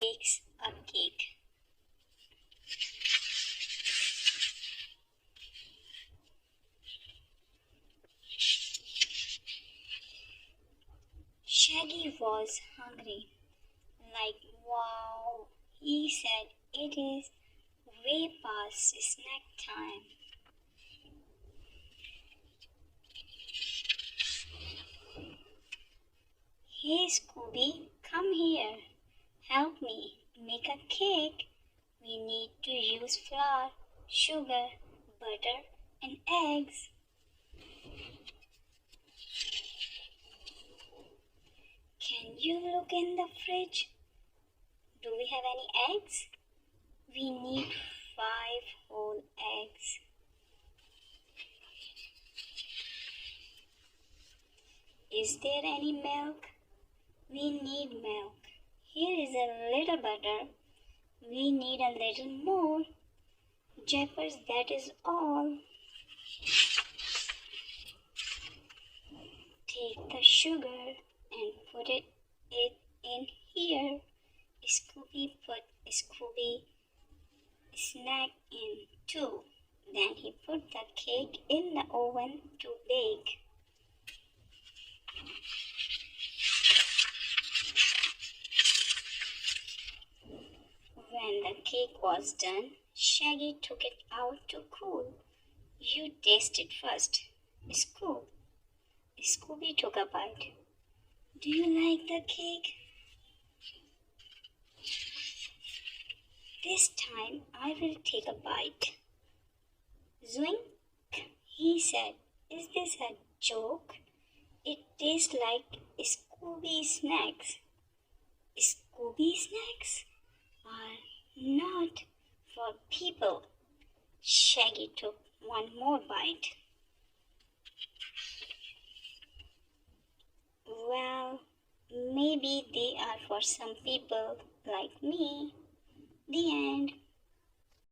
bakes a cake. Shaggy was hungry. Like, wow, he said, it is way past snack time. Hey Scooby, come here. Help me make a cake. We need to use flour, sugar, butter, and eggs. Can you look in the fridge? Do we have any eggs? We need 5 whole eggs. Is there any milk? We need milk. Here is a little butter. We need a little more. Jeffers, that is all. Take the sugar and put it in here. Scooby put Scooby snack in too. Then he put the cake in the oven to bake. When the cake was done, Shaggy took it out to cool. You taste it first. Scooby took a bite. Do you like the cake? This time I will take a bite. Zwink, he said. Is this a joke? It tastes like Scooby snacks. Scooby snacks are not for people. Shaggy took one more bite. Well, maybe they are for some people like me. The end.